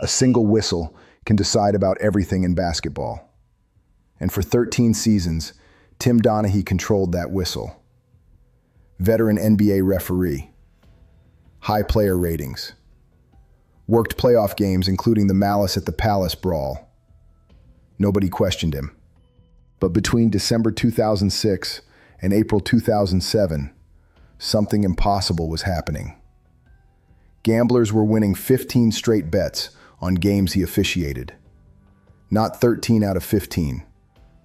A single whistle can decide about everything in basketball. And for 13 seasons, Tim Donaghy controlled that whistle. Veteran NBA referee. High player ratings. Worked playoff games, including the Malice at the Palace brawl. Nobody questioned him. But between December 2006 and April 2007, something impossible was happening. Gamblers were winning 15 straight bets on games he officiated. Not 13 out of 15,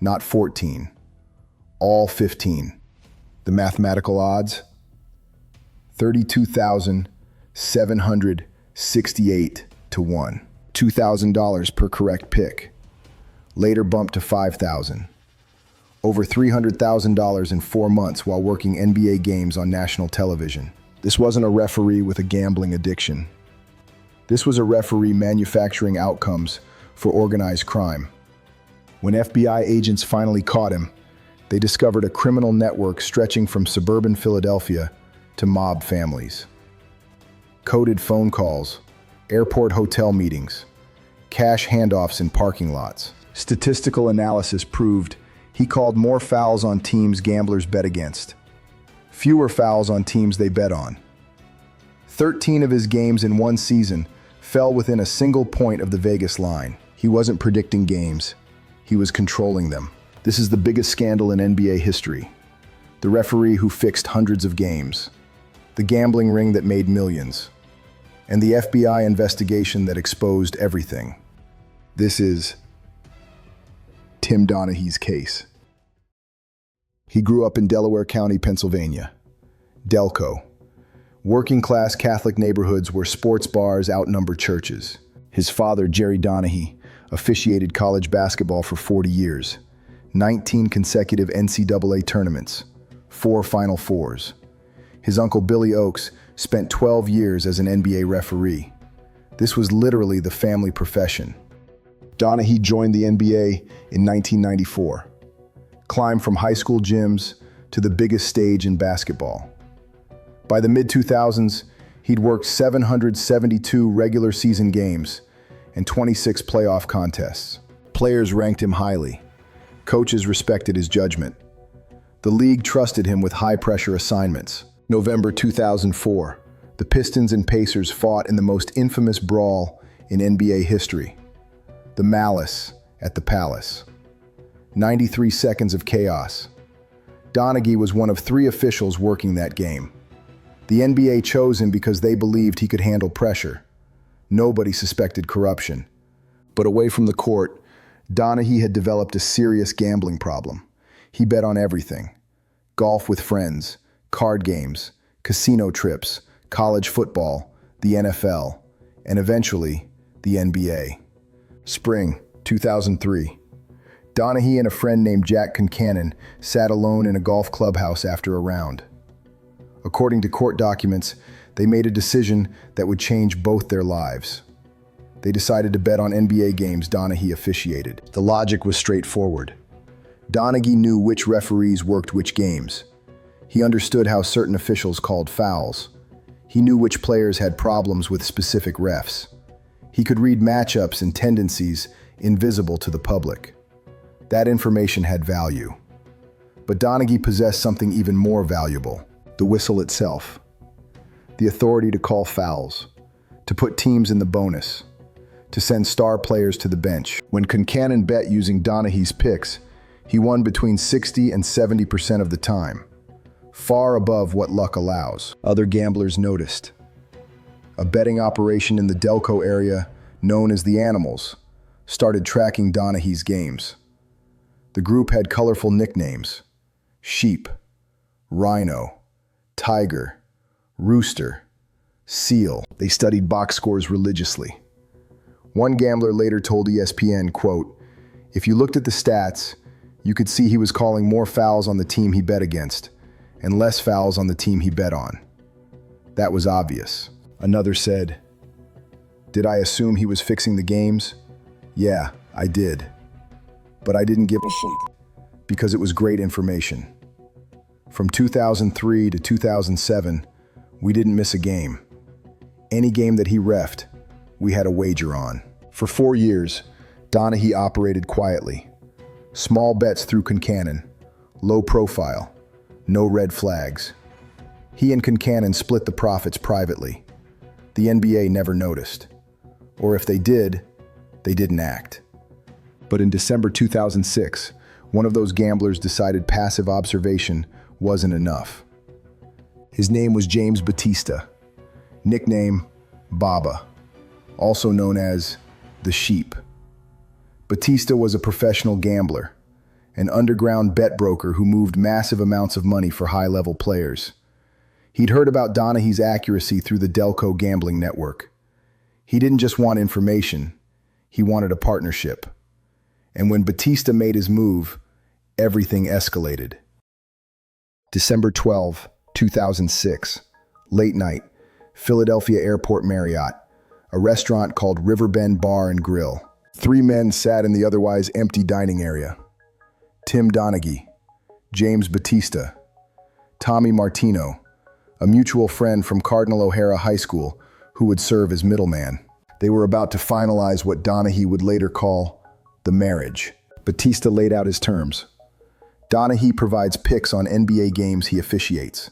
not 14, all 15. The mathematical odds? 32,768 to 1. $2,000 per correct pick. Later bumped to $5,000. Over $300,000 in 4 months while working NBA games on national television. This wasn't a referee with a gambling addiction. This was a referee manufacturing outcomes for organized crime. When FBI agents finally caught him, they discovered a criminal network stretching from suburban Philadelphia to mob families. Coded phone calls, airport hotel meetings, cash handoffs in parking lots. Statistical analysis proved he called more fouls on teams gamblers bet against, fewer fouls on teams they bet on. 13 of his games in one season fell within a single point of the Vegas line. He wasn't predicting games, he was controlling them. This is the biggest scandal in NBA history. The referee who fixed hundreds of games, the gambling ring that made millions, and the FBI investigation that exposed everything. This is Tim Donaghy's case. He grew up in Delaware County, Pennsylvania. Delco. Working-class Catholic neighborhoods where sports bars outnumber churches. His father, Jerry Donaghy, officiated college basketball for 40 years. 19 consecutive NCAA tournaments. 4 Final Fours. His uncle, Billy Oakes, spent 12 years as an NBA referee. This was literally the family profession. Donaghy joined the NBA in 1994. Climbed from high school gyms to the biggest stage in basketball. By the mid-2000s, he'd worked 772 regular season games and 26 playoff contests. Players ranked him highly. Coaches respected his judgment. The league trusted him with high-pressure assignments. November 2004, the Pistons and Pacers fought in the most infamous brawl in NBA history. The Malice at the Palace. 93 seconds of chaos. Donaghy was one of 3 officials working that game. The NBA chose him because they believed he could handle pressure. Nobody suspected corruption. But away from the court, Donaghy had developed a serious gambling problem. He bet on everything. Golf with friends, card games, casino trips, college football, the NFL, and eventually, the NBA. Spring 2003. Donaghy and a friend named Jack Concannon sat alone in a golf clubhouse after a round. According to court documents, they made a decision that would change both their lives. They decided to bet on NBA games Donaghy officiated. The logic was straightforward. Donaghy knew which referees worked which games. He understood how certain officials called fouls. He knew which players had problems with specific refs. He could read matchups and tendencies invisible to the public. That information had value. But Donaghy possessed something even more valuable, the whistle itself. The authority to call fouls, to put teams in the bonus, to send star players to the bench. When Concannon bet using Donaghy's picks, he won between 60 and 70% of the time, far above what luck allows. Other gamblers noticed. A betting operation in the Delco area, known as the Animals, started tracking Donaghy's games. The group had colorful nicknames: Sheep, Rhino, Tiger, Rooster, Seal. They studied box scores religiously. One gambler later told ESPN, quote, "If you looked at the stats, you could see he was calling more fouls on the team he bet against and less fouls on the team he bet on. That was obvious." Another said, "Did I assume he was fixing the games? Yeah, I did. But I didn't give a shit because it was great information. From 2003 to 2007, we didn't miss a game. Any game that he reffed, we had a wager on. For 4 years, Donaghy operated quietly. Small bets through Concannon, low profile, no red flags. He and Concannon split the profits privately. The NBA never noticed. Or if they did, they didn't act. But in December 2006, one of those gamblers decided passive observation wasn't enough. His name was James Batista, nickname Baba, also known as the Sheep. Batista was a professional gambler, an underground bet broker who moved massive amounts of money for high-level players. He'd heard about Donaghy's accuracy through the Delco gambling network. He didn't just want information, he wanted a partnership. And when Batista made his move, everything escalated. December 12, 2006, late night, Philadelphia Airport Marriott, a restaurant called Riverbend Bar and Grill. 3 men sat in the otherwise empty dining area. Tim Donaghy, James Batista, Tommy Martino, a mutual friend from Cardinal O'Hara High School who would serve as middleman. They were about to finalize what Donaghy would later call the marriage. Batista laid out his terms. Donaghy provides picks on NBA games he officiates.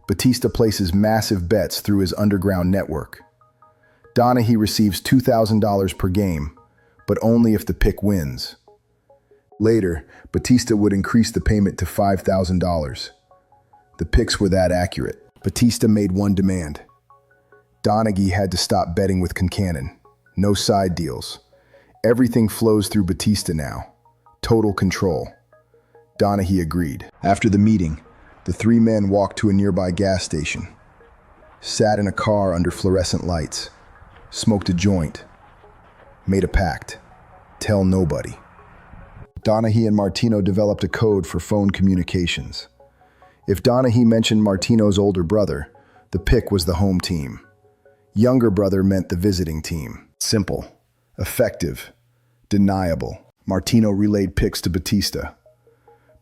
Batista places massive bets through his underground network. Donaghy receives $2,000 per game, but only if the pick wins. Later, Batista would increase the payment to $5,000. The picks were that accurate. Batista made one demand. Donaghy had to stop betting with Concannon. No side deals. Everything flows through Batista now. Total control. Donaghy agreed. After the meeting, the 3 men walked to a nearby gas station, sat in a car under fluorescent lights, smoked a joint, made a pact. Tell nobody. Donaghy and Martino developed a code for phone communications. If Donaghy mentioned Martino's older brother, the pick was the home team. Younger brother meant the visiting team. Simple, effective, deniable. Martino relayed picks to Batista.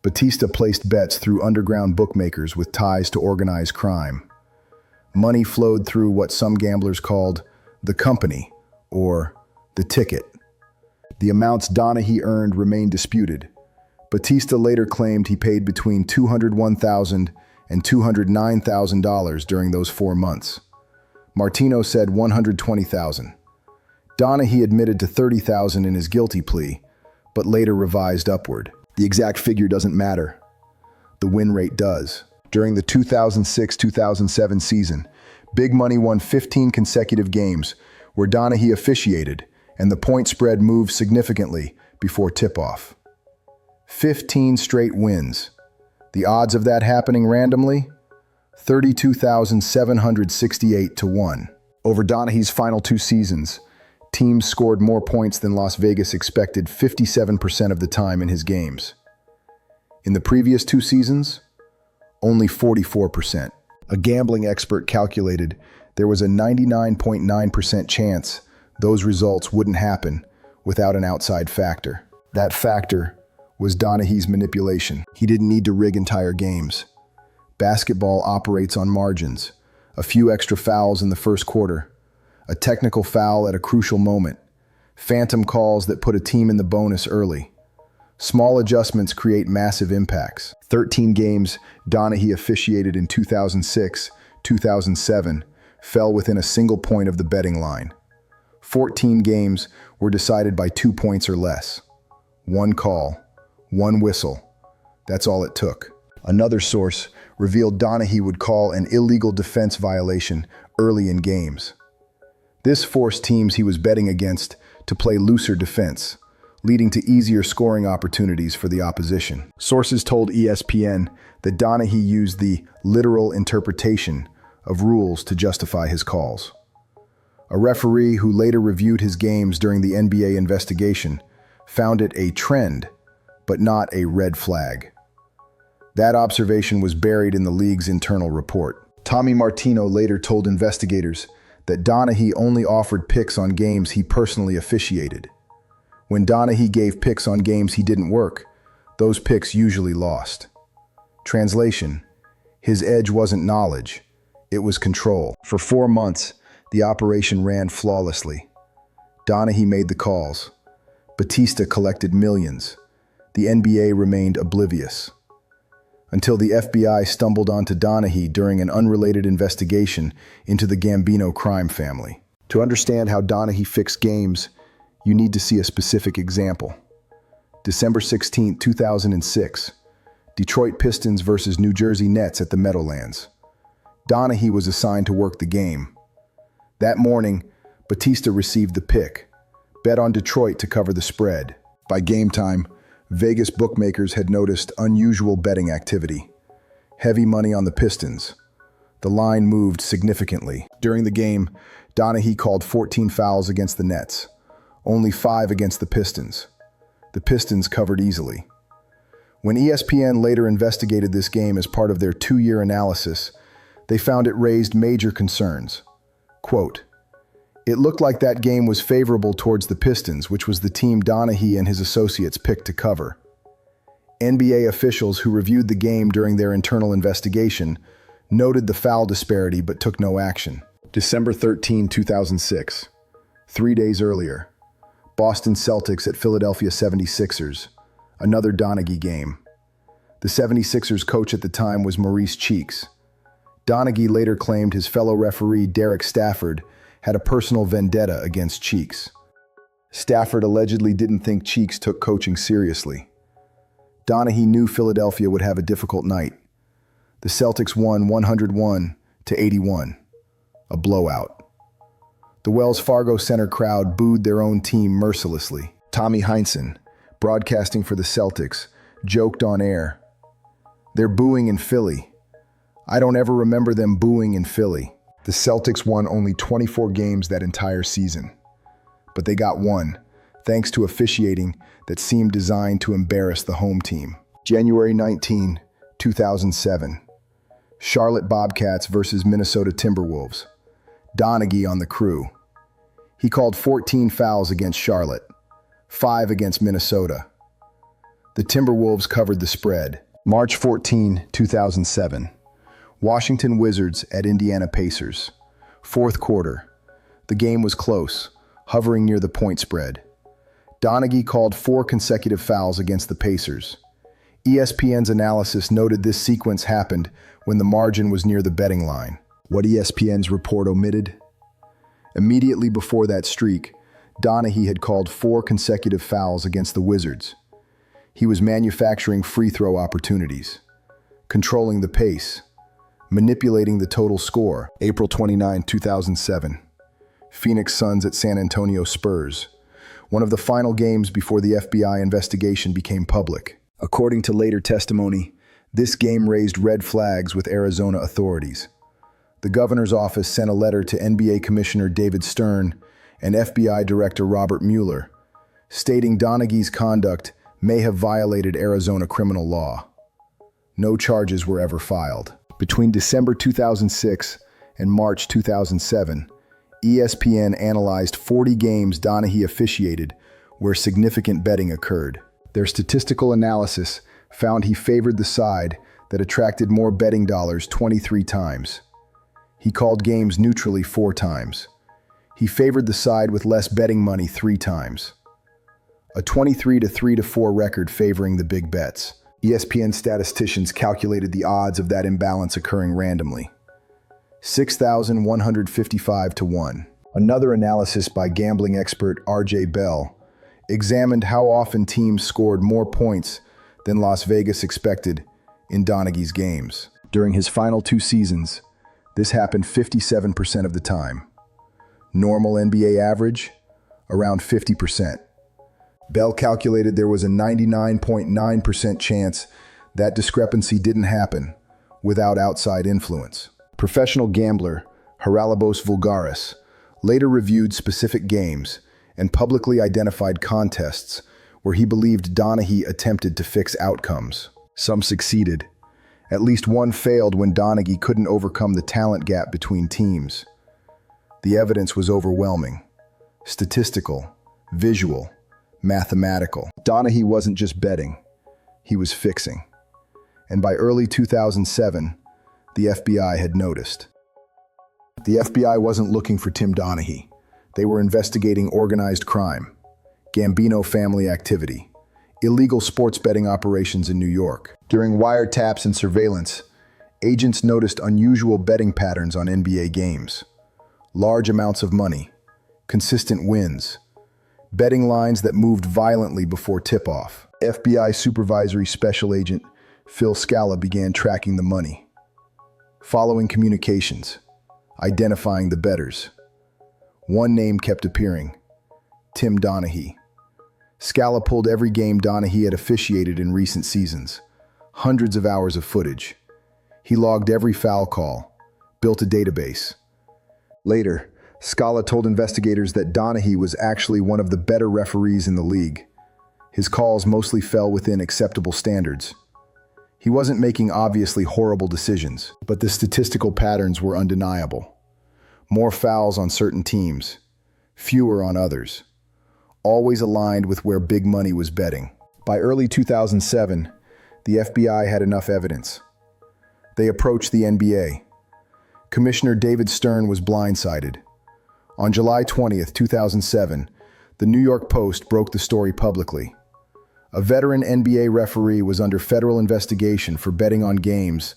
Batista placed bets through underground bookmakers with ties to organized crime. Money flowed through what some gamblers called the company, or the ticket. The amounts Donaghy earned remained disputed. Batista later claimed he paid between $201,000 and $209,000 during those 4 months. Martino said $120,000. Donaghy admitted to $30,000 in his guilty plea, but later revised upward. The exact figure doesn't matter. The win rate does. During the 2006-2007 season, Big Money won 15 consecutive games where Donaghy officiated, and the point spread moved significantly before tip-off. 15 straight wins. The odds of that happening randomly? 32,768 to 1. Over Donaghy's final 2 seasons, teams scored more points than Las Vegas expected 57% of the time in his games. In the previous 2 seasons, only 44%. A gambling expert calculated there was a 99.9% chance those results wouldn't happen without an outside factor. That factor was Donaghy's manipulation. He didn't need to rig entire games. Basketball operates on margins. A few extra fouls in the first quarter, a technical foul at a crucial moment, phantom calls that put a team in the bonus early. Small adjustments create massive impacts. 13 games Donaghy officiated in 2006, 2007 fell within a single point of the betting line. 14 games were decided by 2 points or less. 1 call, 1 whistle. That's all it took. Another source revealed Donaghy would call an illegal defense violation early in games. This forced teams he was betting against to play looser defense, leading to easier scoring opportunities for the opposition. Sources told ESPN that Donaghy used the literal interpretation of rules to justify his calls. A referee who later reviewed his games during the NBA investigation found it a trend, but not a red flag. That observation was buried in the league's internal report. Tommy Martino later told investigators that Donaghy only offered picks on games he personally officiated. When Donaghy gave picks on games he didn't work, those picks usually lost. Translation: his edge wasn't knowledge, it was control. For 4 months, the operation ran flawlessly. Donaghy made the calls. Batista collected millions. The NBA remained oblivious. Until the FBI stumbled onto Donaghy during an unrelated investigation into the Gambino crime family. To understand how Donaghy fixed games, you need to see a specific example. December 16, 2006, Detroit Pistons versus New Jersey Nets at the Meadowlands. Donaghy was assigned to work the game. That morning, Batista received the pick, bet on Detroit to cover the spread. By game time, Vegas bookmakers had noticed unusual betting activity. Heavy money on the Pistons. The line moved significantly. During the game, Donaghy called 14 fouls against the Nets, only 5 against the Pistons. The Pistons covered easily. When ESPN later investigated this game as part of their 2-year analysis, they found it raised major concerns. Quote, "It looked like that game was favorable towards the Pistons, which was the team Donaghy and his associates picked to cover. NBA officials who reviewed the game during their internal investigation noted the foul disparity but took no action." December 13, 2006. 3 days earlier, Boston Celtics at Philadelphia 76ers, another Donaghy game. The 76ers coach at the time was Maurice Cheeks. Donaghy later claimed his fellow referee Derek Stafford had a personal vendetta against Cheeks. Stafford allegedly didn't think Cheeks took coaching seriously. Donaghy knew Philadelphia would have a difficult night. The Celtics won 101-81, a blowout. The Wells Fargo Center crowd booed their own team mercilessly. Tommy Heinsohn, broadcasting for the Celtics, joked on air, "They're booing in Philly. I don't ever remember them booing in Philly." The Celtics won only 24 games that entire season. But they got one, thanks to officiating that seemed designed to embarrass the home team. January 19, 2007. Charlotte Bobcats versus Minnesota Timberwolves. Donaghy on the crew. He called 14 fouls against Charlotte, 5 against Minnesota. The Timberwolves covered the spread. March 14, 2007. Washington Wizards at Indiana Pacers. Fourth quarter. The game was close, hovering near the point spread. Donaghy called 4 consecutive fouls against the Pacers. ESPN's analysis noted this sequence happened when the margin was near the betting line. What ESPN's report omitted? Immediately before that streak, Donaghy had called 4 consecutive fouls against the Wizards. He was manufacturing free throw opportunities, controlling the pace, manipulating the total score. April 29, 2007. Phoenix Suns at San Antonio Spurs. One of the final games before the FBI investigation became public. According to later testimony, this game raised red flags with Arizona authorities. The governor's office sent a letter to NBA Commissioner David Stern and FBI Director Robert Mueller, stating Donaghy's conduct may have violated Arizona criminal law. No charges were ever filed. Between December 2006 and March 2007, ESPN analyzed 40 games Donaghy officiated where significant betting occurred. Their statistical analysis found he favored the side that attracted more betting dollars 23 times. He called games neutrally 4 times. He favored the side with less betting money 3 times. A 23-3-4 record favoring the big bets. ESPN statisticians calculated the odds of that imbalance occurring randomly. 6,155-1. Another analysis by gambling expert R.J. Bell examined how often teams scored more points than Las Vegas expected in Donaghy's games. During his final 2 seasons, this happened 57% of the time. Normal NBA average, around 50%. Bell calculated there was a 99.9% chance that discrepancy didn't happen without outside influence. Professional gambler Haralabos Vulgaris later reviewed specific games and publicly identified contests where he believed Donaghy attempted to fix outcomes. Some succeeded. At least one failed when Donaghy couldn't overcome the talent gap between teams. The evidence was overwhelming. Statistical, visual, mathematical. Donaghy wasn't just betting, he was fixing. And by early 2007, the FBI had noticed. The FBI wasn't looking for Tim Donaghy. They were investigating organized crime, Gambino family activity, illegal sports betting operations in New York. During wiretaps and surveillance, agents noticed unusual betting patterns on NBA games. Large amounts of money, consistent wins, betting lines that moved violently before tip-off. FBI Supervisory Special Agent Phil Scala began tracking the money, following communications, identifying the bettors. One name kept appearing: Tim Donaghy. Scala pulled every game Donaghy had officiated in recent seasons, hundreds of hours of footage. He logged every foul call, built a database. Later, Scala told investigators that Donaghy was actually one of the better referees in the league. His calls mostly fell within acceptable standards. He wasn't making obviously horrible decisions, but the statistical patterns were undeniable. More fouls on certain teams, fewer on others, always aligned with where big money was betting. By early 2007, the FBI had enough evidence. They approached the NBA. Commissioner David Stern was blindsided. On July 20th, 2007, the New York Post broke the story publicly. A veteran NBA referee was under federal investigation for betting on games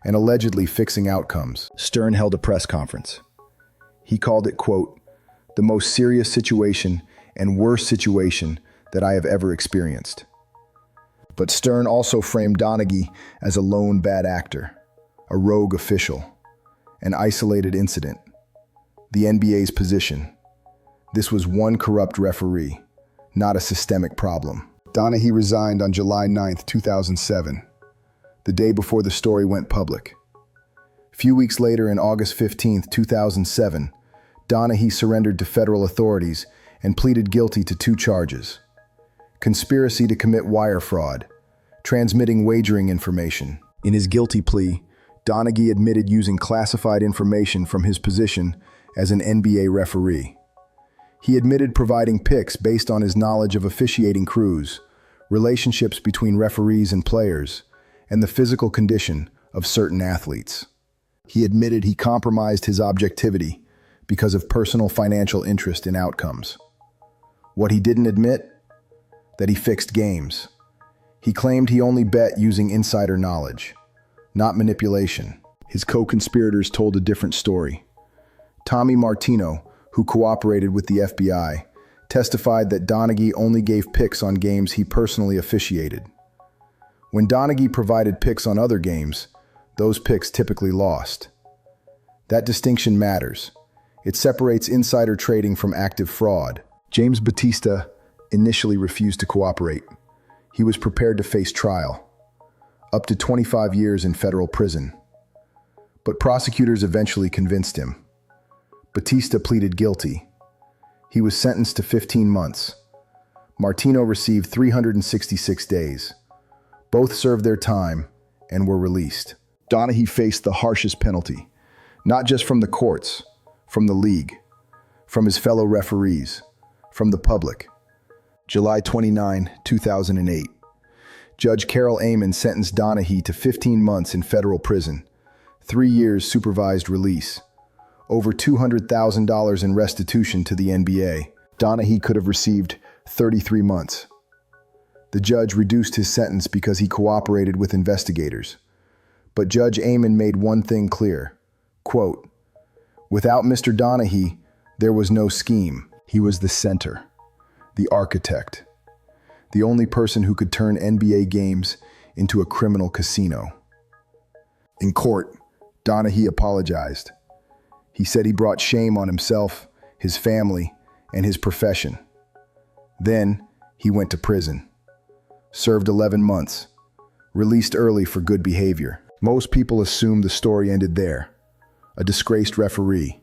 and allegedly fixing outcomes. Stern held a press conference. He called it, quote, "the most serious situation and worst situation that I have ever experienced." But Stern also framed Donaghy as a lone bad actor, a rogue official, an isolated incident. The NBA's position: this was one corrupt referee, not a systemic problem. Donaghy resigned on July 9th, 2007, the day before the story went public. Few weeks later, on August 15th, 2007, Donaghy surrendered to federal authorities and pleaded guilty to 2 charges: conspiracy to commit wire fraud, transmitting wagering information. In his guilty plea, Donaghy admitted using classified information from his position as an NBA referee. He admitted providing picks based on his knowledge of officiating crews, relationships between referees and players, and the physical condition of certain athletes. He admitted he compromised his objectivity because of personal financial interest in outcomes. What he didn't admit? That he fixed games. He claimed he only bet using insider knowledge, not manipulation. His co-conspirators told a different story. Tommy Martino, who cooperated with the FBI, testified that Donaghy only gave picks on games he personally officiated. When Donaghy provided picks on other games, those picks typically lost. That distinction matters. It separates insider trading from active fraud. James Batista initially refused to cooperate. He was prepared to face trial, up to 25 years in federal prison. But prosecutors eventually convinced him. Batista pleaded guilty. He was sentenced to 15 months. Martino received 366 days. Both served their time and were released. Donaghy faced the harshest penalty, not just from the courts, from the league, from his fellow referees, from the public. July 29, 2008. Judge Carol Amon sentenced Donaghy to 15 months in federal prison, 3 years supervised release, over $200,000 in restitution to the NBA. Donaghy could have received 33 months. The judge reduced his sentence because he cooperated with investigators. But Judge Amon made one thing clear, quote, "Without Mr. Donaghy, there was no scheme. He was the center, the architect, the only person who could turn NBA games into a criminal casino." In court, Donaghy apologized. He said he brought shame on himself, his family, and his profession. Then he went to prison, served 11 months, released early for good behavior. Most people assumed the story ended there. A disgraced referee,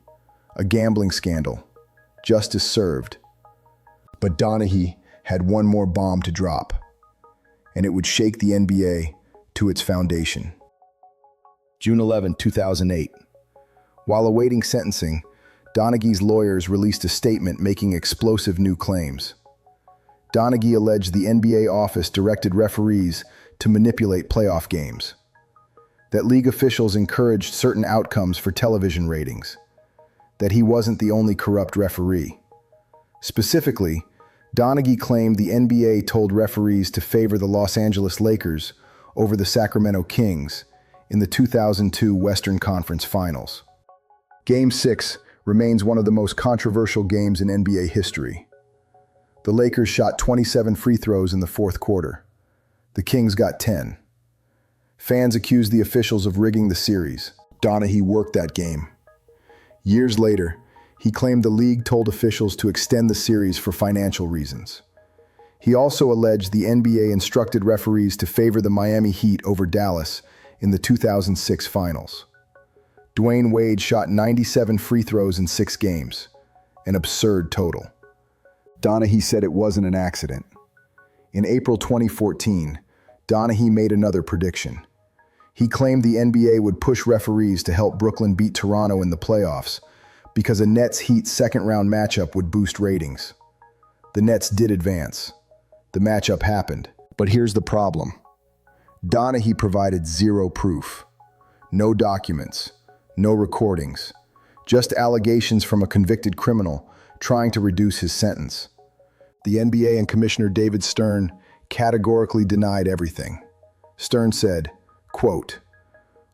a gambling scandal, justice served. But Donaghy had one more bomb to drop, and it would shake the NBA to its foundation. June 11, 2008. While awaiting sentencing, Donaghy's lawyers released a statement making explosive new claims. Donaghy alleged the NBA office directed referees to manipulate playoff games, that league officials encouraged certain outcomes for television ratings, that he wasn't the only corrupt referee. Specifically, Donaghy claimed the NBA told referees to favor the Los Angeles Lakers over the Sacramento Kings in the 2002 Western Conference Finals. Game 6 remains one of the most controversial games in NBA history. The Lakers shot 27 free throws in the fourth quarter. The Kings got 10. Fans accused the officials of rigging the series. Donaghy worked that game. Years later, he claimed the league told officials to extend the series for financial reasons. He also alleged the NBA instructed referees to favor the Miami Heat over Dallas in the 2006 finals. Dwayne Wade shot 97 free throws in 6 games, an absurd total. Donaghy said it wasn't an accident. In April 2014, Donaghy made another prediction. He claimed the NBA would push referees to help Brooklyn beat Toronto in the playoffs because a Nets-Heat second-round matchup would boost ratings. The Nets did advance. The matchup happened. But here's the problem. Donaghy provided zero proof. No documents, no recordings, just allegations from a convicted criminal trying to reduce his sentence. The NBA and Commissioner David Stern categorically denied everything. Stern said, quote,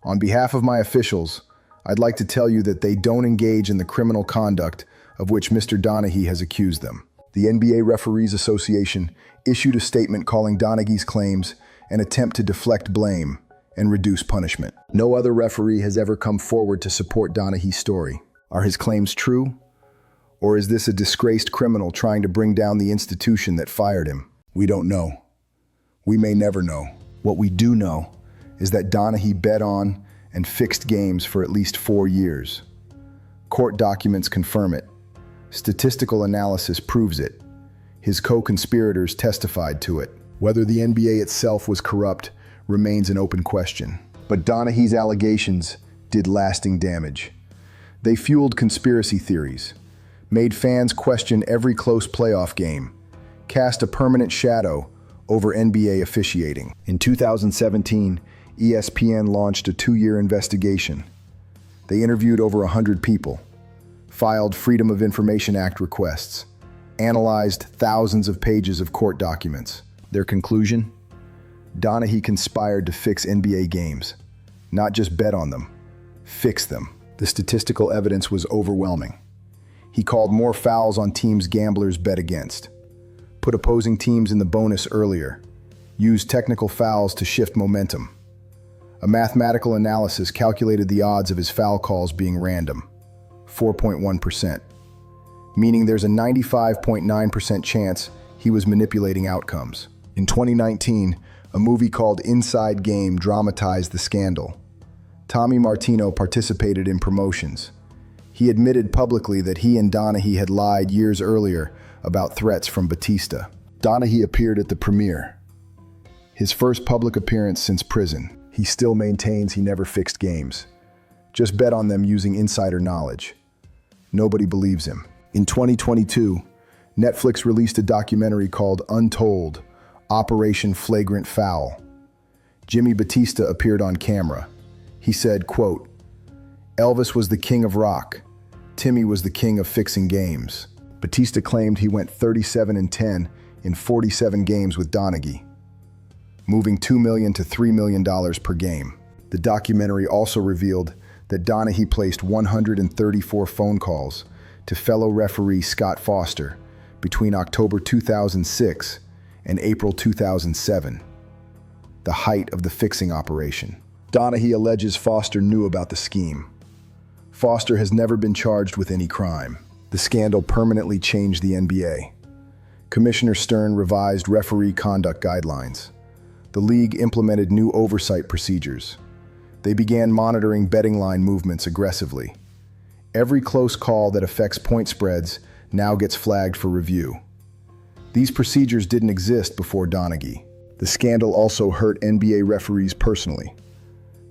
"On behalf of my officials, I'd like to tell you that they don't engage in the criminal conduct of which Mr. Donaghy has accused them." The NBA Referees Association issued a statement calling Donaghy's claims an attempt to deflect blame and reduce punishment. No other referee has ever come forward to support Donaghy's story. Are his claims true? Or is this a disgraced criminal trying to bring down the institution that fired him? We don't know. We may never know. What we do know is that Donaghy bet on and fixed games for at least 4 years. Court documents confirm it. Statistical analysis proves it. His co-conspirators testified to it. Whether the NBA itself was corrupt remains an open question. But Donaghy's allegations did lasting damage. They fueled conspiracy theories, made fans question every close playoff game, cast a permanent shadow over NBA officiating. In 2017, ESPN launched a 2-year investigation. They interviewed over 100 people, filed Freedom of Information Act requests, analyzed thousands of pages of court documents. Their conclusion? Donaghy conspired to fix NBA games, not just bet on them, fix them. The statistical evidence was overwhelming. He called more fouls on teams gamblers bet against, put opposing teams in the bonus earlier, used technical fouls to shift momentum. A mathematical analysis calculated the odds of his foul calls being random, 4.1%, meaning there's a 95.9% chance he was manipulating outcomes. In 2019, a movie called Inside Game dramatized the scandal. Tommy Martino participated in promotions. He admitted publicly that he and Donaghy had lied years earlier about threats from Batista. Donaghy appeared at the premiere, his first public appearance since prison. He still maintains he never fixed games, just bet on them using insider knowledge. Nobody believes him. In 2022, Netflix released a documentary called Untold: Operation Flagrant Foul. Jimmy Batista appeared on camera. He said, quote, "Elvis was the king of rock. Timmy was the king of fixing games." Batista claimed he went 37-10 in 47 games with Donaghy, moving $2 million to $3 million per game. The documentary also revealed that Donaghy placed 134 phone calls to fellow referee Scott Foster between October 2006 and April 2007, the height of the fixing operation. Donaghy alleges Foster knew about the scheme. Foster has never been charged with any crime. The scandal permanently changed the NBA. Commissioner Stern revised referee conduct guidelines. The league implemented new oversight procedures. They began monitoring betting line movements aggressively. Every close call that affects point spreads now gets flagged for review. These procedures didn't exist before Donaghy. The scandal also hurt NBA referees personally.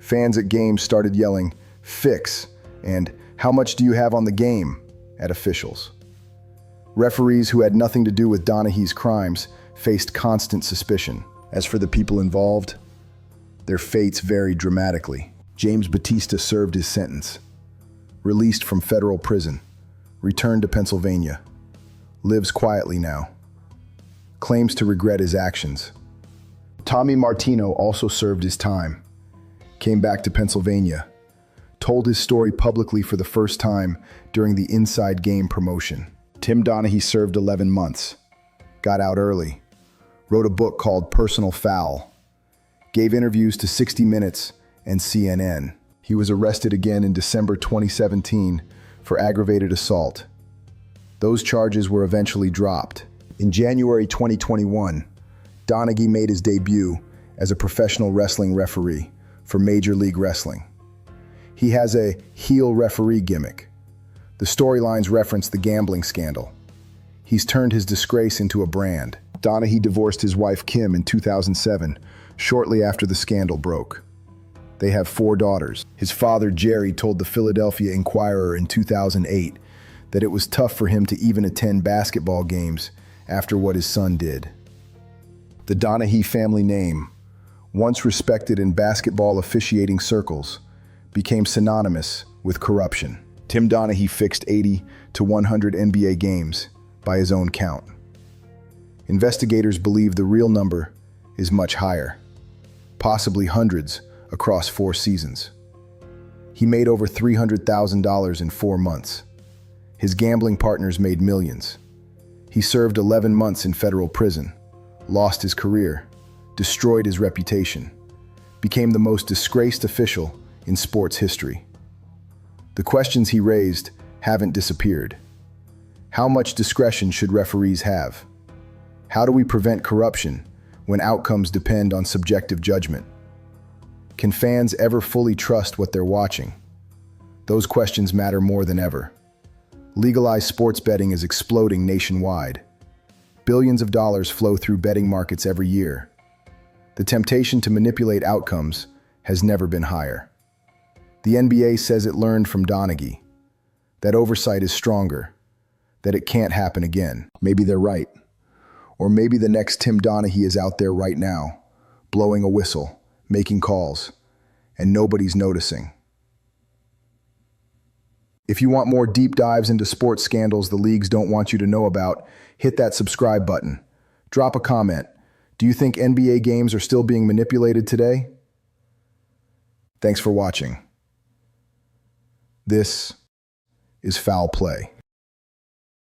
Fans at games started yelling, "Fix," and "How much do you have on the game?" at officials. Referees who had nothing to do with Donaghy's crimes faced constant suspicion. As for the people involved, their fates varied dramatically. James Batista served his sentence. released from federal prison, returned to Pennsylvania, lives quietly now, claims to regret his actions. Tommy Martino also served his time, came back to Pennsylvania, told his story publicly for the first time during the Inside Game promotion. Tim Donaghy served 11 months, got out early, wrote a book called Personal Foul, gave interviews to 60 Minutes and CNN. He was arrested again in December 2017 for aggravated assault. Those charges were eventually dropped. In January 2021, Donaghy made his debut as a professional wrestling referee for Major League Wrestling. He has a heel referee gimmick. The storylines reference the gambling scandal. He's turned his disgrace into a brand. Donaghy divorced his wife Kim in 2007, shortly after the scandal broke. They have 4 daughters. His father, Jerry, told the Philadelphia Inquirer in 2008 that it was tough for him to even attend basketball games after what his son did. The Donaghy family name, once respected in basketball officiating circles, became synonymous with corruption. Tim Donaghy fixed 80 to 100 NBA games by his own count. Investigators believe the real number is much higher, possibly hundreds across 4 seasons. He made over $300,000 in 4 months. His gambling partners made millions. He served 11 months in federal prison, lost his career, destroyed his reputation, became the most disgraced official in sports history. The questions he raised haven't disappeared. How much discretion should referees have? How do we prevent corruption when outcomes depend on subjective judgment? Can fans ever fully trust what they're watching? Those questions matter more than ever. Legalized sports betting is exploding nationwide. Billions of dollars flow through betting markets every year. The temptation to manipulate outcomes has never been higher. The NBA says it learned from Donaghy, that oversight is stronger, that it can't happen again. Maybe they're right. Or maybe the next Tim Donaghy is out there right now, blowing a whistle, making calls, and nobody's noticing. If you want more deep dives into sports scandals the leagues don't want you to know about, hit that subscribe button. Drop a comment. Do you think NBA games are still being manipulated today? Thanks for watching. This is Foul Play.